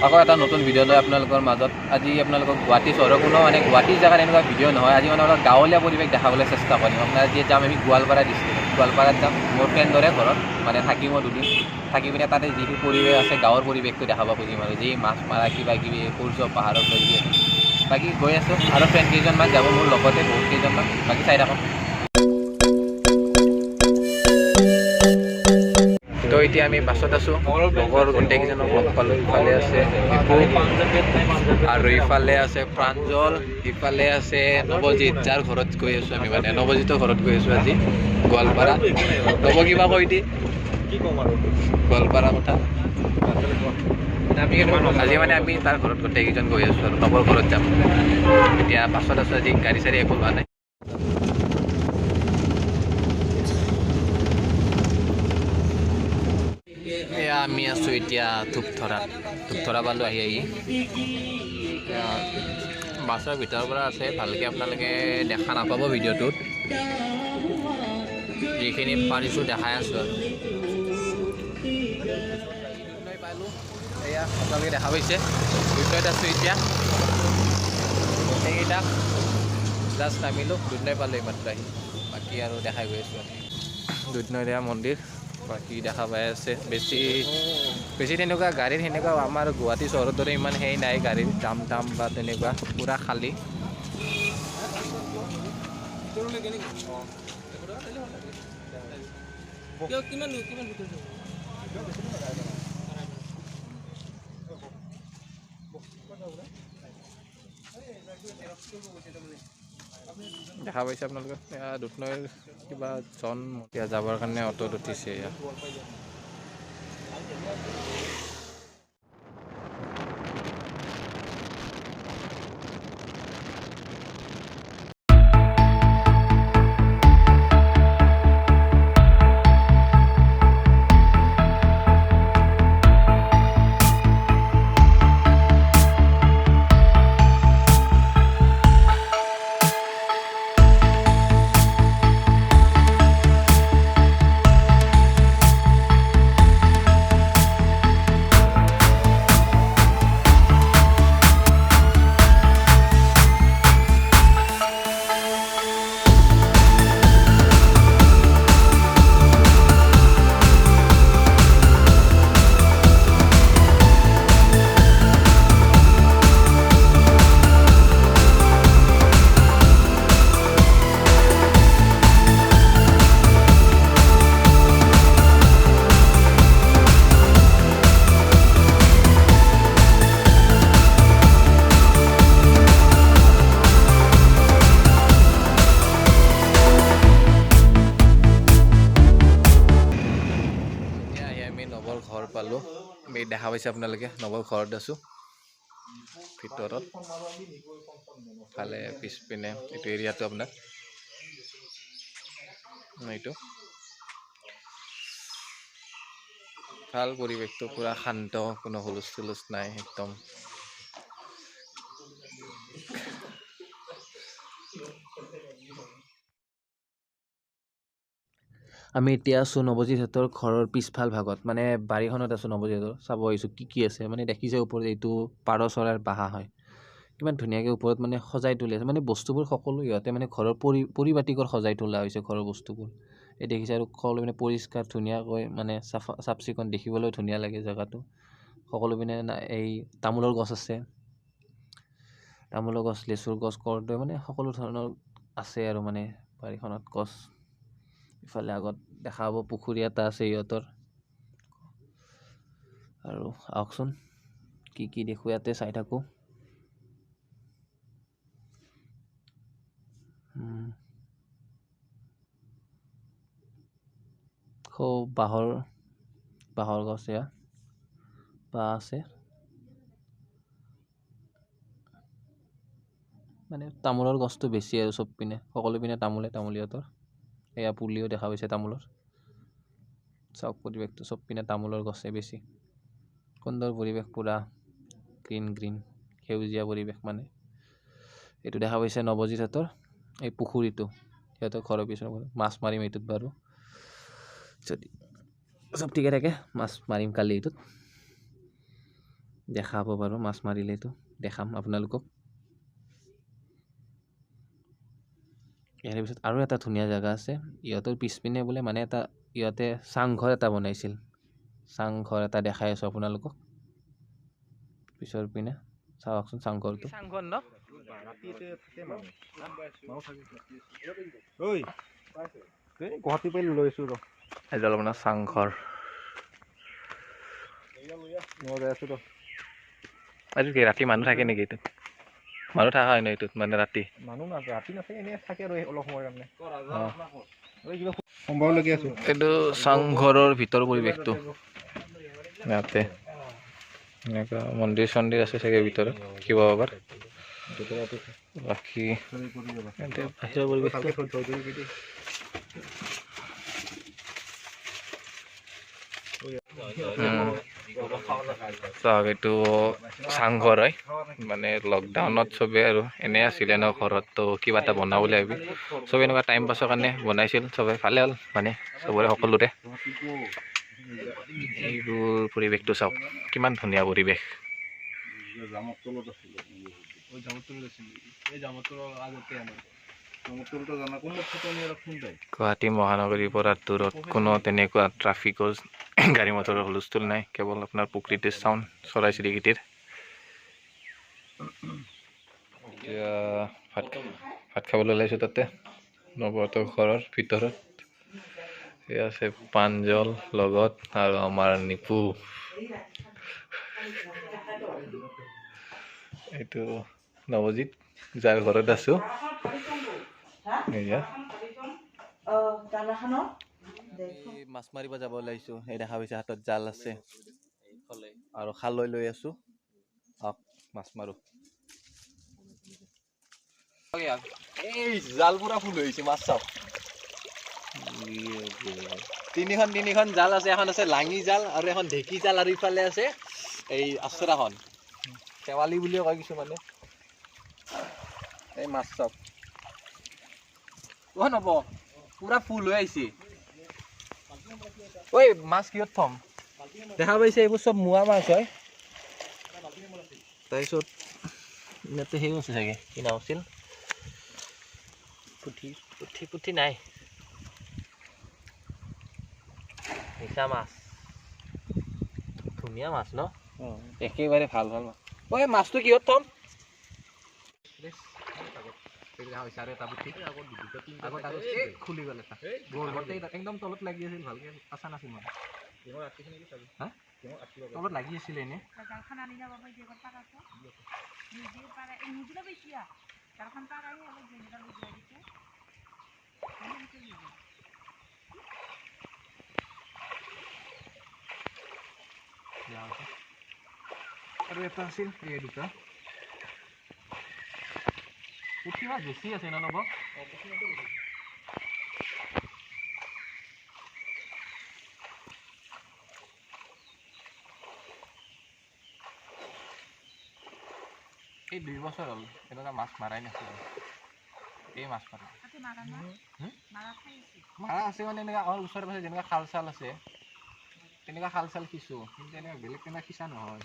আকৌ এটা নতুন ভিডিঅ' লৈ আপোনালোকৰ মাজত আজি আপোনালোকক গুৱাহাটী চহৰৰ কোনো মানে গুৱাহাটী জেগাত এনেকুৱা ভিডিঅ' নহয়। আজি মানে অলপ গাঁৱলীয়া পৰিৱেশ দেখাবলৈ চেষ্টা কৰিম। আপোনাৰ আজি যাম আমি গোৱালপাৰা ডিষ্ট্ৰিক্টত। গোৱালপাৰাত যাম মোৰ ফ্ৰেণ্ডৰে ঘৰত, মানে থাকিম দুদিন। থাকি পিনে তাতে যিটো পৰিৱেশ আছে গাঁৱৰ পৰিৱেশটো দেখাব খুজিম আৰু যি মাছ মাৰা কিবা কিবি সূৰ্য পাহাৰত লৈ গৈ বাকী গৈ আছোঁ। আৰু ফ্ৰেণ্ড কেইজনমান যাব মোৰ লগতে, বহুত কেইজনমান। বাকী চাই থাকক। তো এতিয়া আমি বাছত আছোঁ, লগৰ গোটেইকেইজনক লগ পালোঁ। ইফালে আছে দীপু আৰু ইফালে আছে প্ৰাঞ্জল, ইফালে আছে নৱজিত, যাৰ ঘৰত গৈ আছোঁ আমি, মানে নৱজিতৰ ঘৰত গৈ আছোঁ আজি গোৱালপাৰা। নৱ কিবা কৈ দি গোৱালপাৰা কথা আজি মানে আমি তাৰ ঘৰত গোটেইকেইজন গৈ আছোঁ আৰু নৱৰ ঘৰত যাম। এতিয়া বাছত আছোঁ, আজি গাড়ী চাড়ী একো লোৱা নাই। এয়া আমি আছোঁ এতিয়া ধূপধৰা পালোঁ আহি বাছৰ ভিতৰৰ পৰা আছে, ভালকৈ আপোনালোকে দেখা নাপাব ভিডিঅ'টোত, যিখিনি পাৰিছোঁ দেখাই আছোঁ আৰু পালোঁ। এয়া আপোনালোকে দেখা পাইছে, দুধনৈত আছোঁ এতিয়া। গোটেইকেইটাক জাষ্ট নামিলোঁ, দুধনৈ পালোঁ এইমাত্ৰ আহি। বাকী আৰু দেখাই গৈ আছোঁ আমি দুধনৈত এয়া মন্দিৰ, বাকী দেখা পাই আছে। বেছি তেনেকুৱা গাড়ীৰ সেনেকুৱা আমাৰ গুৱাহাটী চহৰৰ দৰে ইমান সেই নাই গাড়ীৰ দাম বা তেনেকুৱা, পূৰা খালী। দেখা পাইছে আপোনালোকে, এয়া দুধনৈৰ কিবা জন এতিয়া যাবৰ কাৰণে অটোত উঠিছে। এয়া নৱৰ ঘৰ পালোঁ। দেখা পাইছে আপোনালোকে, নৱৰ ঘৰত আছোঁ ভিতৰত। ফালে পিছপিনে এইটো এৰিয়াটো আপোনাৰ এইটো ভাল পৰিৱেশটো, পূৰা শান্ত, কোনো হুলস্থুল নাই একদম। আমি এতিয়া আছোঁ নৱজিতহঁতৰ ঘৰৰ পিছফাল ভাগত, মানে বাৰীখনত আছোঁ নৱজিতহঁতৰ। চাব আহিছোঁ কি আছে, মানে দেখিছে ওপৰত এইটো পাৰ চৰাইৰ বাহা হয়। কিমান ধুনীয়াকৈ ওপৰত মানে সজাই তুলি আছে, মানে বস্তুবোৰ সকলো ইহঁতে মানে ঘৰৰ পৰিপাটিকৰ সজাই তোলা হৈছে ঘৰৰ বস্তুবোৰ। এই দেখিছে আৰু সকলো মানে পৰিষ্কাৰ ধুনীয়াকৈ, মানে চাফ চিকুণ, দেখিবলৈও ধুনীয়া লাগে জেগাটো। সকলো পিনে এই তামোলৰ গছ আছে, তামোলৰ গছ, লেচুৰ গছ, কৰ্দৈ, মানে সকলো ধৰণৰ আছে আৰু মানে বাৰীখনত গছ। ইফালে আগত দেখা পাব পুখুৰী এটা আছে ইহঁতৰ। আৰু আহকচোন কি দেখোঁ ইয়াতে, চাই থাকোঁ। খুব বাঁহৰ গছ, এয়া বাঁহ আছে, মানে তামোলৰ গছটো বেছি আৰু চব পিনে, সকলো পিনে তামোলে ইহঁতৰ। এয়া পুলিও দেখা পাইছে তামোলৰ। চাওক পৰিৱেশটো, চব পিনে তামোলৰ গছে বেছি। সুন্দৰ পৰিৱেশ, পূৰা গ্ৰীণ সেউজীয়া পৰিৱেশ। মানে এইটো দেখা পাইছে নৱজিতহঁতৰ এই পুখুৰীটো, সিহঁতৰ ঘৰৰ পিছৰ মাছ মাৰিম এইটোত বাৰু, যদি চব ঠিকে থাকে মাছ মাৰিম কালি এইটোত। দেখাব পাৰোঁ মাছ মাৰিলেতো দেখাম আপোনালোকক। ইয়াৰ পিছত আৰু এটা ধুনীয়া জেগা আছে, ইহঁতৰ পিছপিনে বোলে মানে এটা ইহঁতে চাংঘৰ এটা বনাইছিল। চাংঘৰ এটা দেখাই আছোঁ আপোনালোকক পিছৰ পিনে, চাওকচোন চাংঘৰটো। চাংঘৰ ন গুৱাহাটী পৰা লৈ আছোঁ ৰ এডাল আপোনাৰ চাংঘৰ। আজি কি ৰাতি মানুহ থাকে নেকি এইটোত? মানুহ থকা হয় ন এইটোত মানে ৰাতি? মানুহ নাথাকে, ৰাতি নাথাকে, এনেই থাকে আৰু অলপ সময় কাৰণে সম্ভৱ লাগি আছোঁ। এইটো চাংঘৰৰ ভিতৰ পৰিৱেশটো ইয়াতে এনেকুৱা মন্দিৰ চন্দিৰ আছে চাগে ভিতৰত কিবা বাৰ। বাকী বাহিৰৰ পৰিৱেশটো চাওক এইটো চাংঘৰ হয়, মানে লকডাউনত চবে আৰু এনে আছিলে ন ঘৰত, তো কিবা এটা বনাওঁ বুলি ভাবি চবে এনেকুৱা টাইম পাছৰ কাৰণে বনাইছিল। চবে ভালে হ'ল মানে চবৰে সকলোৰে। এইবোৰ পৰিৱেশটো চাওক কিমান ধুনীয়া পৰিৱেশ। গুৱাহাটী মহানগৰীৰ পৰা দূৰত কোনো তেনেকুৱা ট্ৰাফিকৰ গাড়ী মটৰৰ হুলস্থুল নাই, কেৱল আপোনাৰ প্ৰকৃতিৰ চাউণ্ড চৰাই চিৰিকটিৰ। এতিয়া ভাত খাবলৈ ওলাইছোঁ তাতে নৱহঁতৰ ঘৰৰ ভিতৰত। এই আছে প্ৰাঞ্জল লগত আৰু আমাৰ নিপু। এইটো নৱজিত যাৰ ঘৰত আছোঁ। মাছ মাৰিব যাব ওলাইছোঁ। এই দেখা পাইছে হাতত জাল আছে আৰু খালৈ লৈ আছোঁ। মাছ মাৰোঁ। এই জাল পুৰা ফুল হৈছে, মাছ চাওক। তিনিখন জাল আছে, এখন আছে লাঙি জাল আৰু এখন ঢেঁকী জাল, আৰু ইফালে আছে এই আচৰাখন শেৱালি বুলিও কয় কিছুমানে। এই মাছ চাওক নব পুৰা ফুল হৈ আহিছে। ঐ মাছ কিহত থম? দেখা পাইছে এইবোৰ চব মোৱা মাছ হয়। তাৰপিছত ইয়াতে সেইও আছে চাগে, কি নাম আছিল, পুঠি নাই, মিছা মাছ। ধুনীয়া মাছ ন, একেবাৰে ভাল মাছ। ঐ মাছটো কিহত থম? খুলি গ'ল এটা, একদম তলত লাগি আছিল, ভালকে আছা নাছিল মানে তলত লাগি আছিলে এনে। আৰু এটা আছিল এই দুটা পুঠি মাছ বেছি আছে ন নব? এই 2 বছৰ হ'ল এনেকুৱা মাছ মাৰাই নাছিল। এই মাছ মাৰা মাৰা আছে মানে এনেকুৱা আমাৰ ওচৰে পাজৰে যেনেকুৱা খাল চাল আছে তেনেকুৱা খাল চাল সিঁচো, কিন্তু এনেকুৱা বেলেগ তেনেকুৱা সিঁচা নহয়।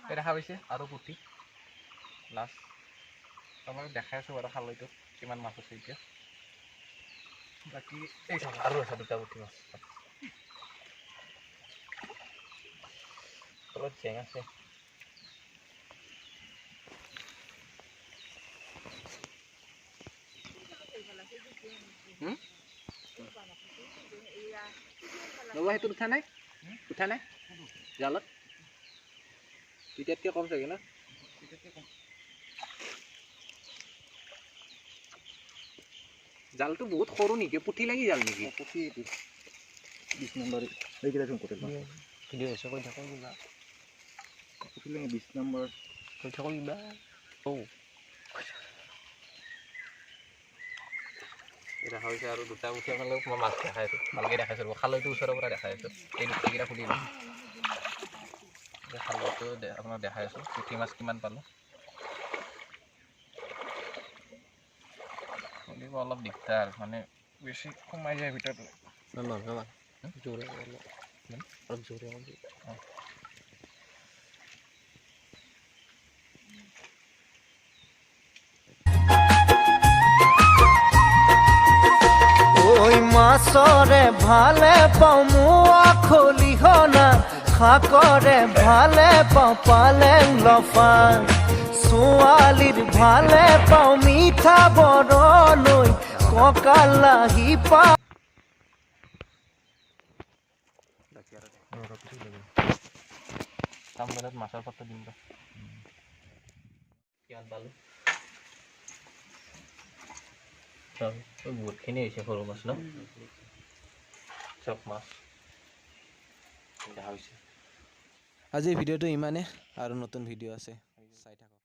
দেখা পাইছে আৰু পুঠি লাষ্ট আপোনালোক দেখাই আছোঁ বাৰু খালৈটো কিমান মাছ আছে এতিয়া। বাকী এই আৰু আছে দুটা পুঠি মাছ তলত জেং আছে। সেইটো উঠা নাই জালত? তেতিয়াতকৈ কম চাগে ন? জালটো বহুত সৰু নেকি? পুঠি লাগি জাল নেকি? পুঠি 20 নম্বৰ ভিডিঅ' হৈছে কৈ থাকোঁ কিবা পুঠি লাগে 20 নম্বৰ কৈ থাকোঁ কিবা। দেখা হৈছে আৰু দুটা পুঠি আপোনালোক মই মাছ দেখাই আছোঁ, ভালকৈ দেখাইছোঁ ৰ'ব, খালৈটো ওচৰৰ পৰা দেখাই আছোঁ। এই পুঠিকেইটা খুলি লওঁ, খালৈটো আপোনাক দেখাই আছোঁ পুঠি মাছ কিমান পালোঁ। অলপ দিগদাৰ মানে বেছি সোমাই যায় ভিতৰত জোৰে অলপ জোৰে ওই মাছৰে ভালে পাও মুয়া খলিহনা খাকৰে ভালে পাও পালেং লফা ছোৱালীৰ ভালে পাও মিঠা বৰণৈ কঁকালাহি পা কামবেলাত মাছৰ পাত্ৰ দিম ৰ কিমান পালোঁ বহুতখিনি হৈছে সৰু মাছ ন চব মাছ দেখা হৈছে আজিৰ ভিডিঅ'টো ইমানে আৰু নতুন ভিডিঅ' আছে চাই থাকক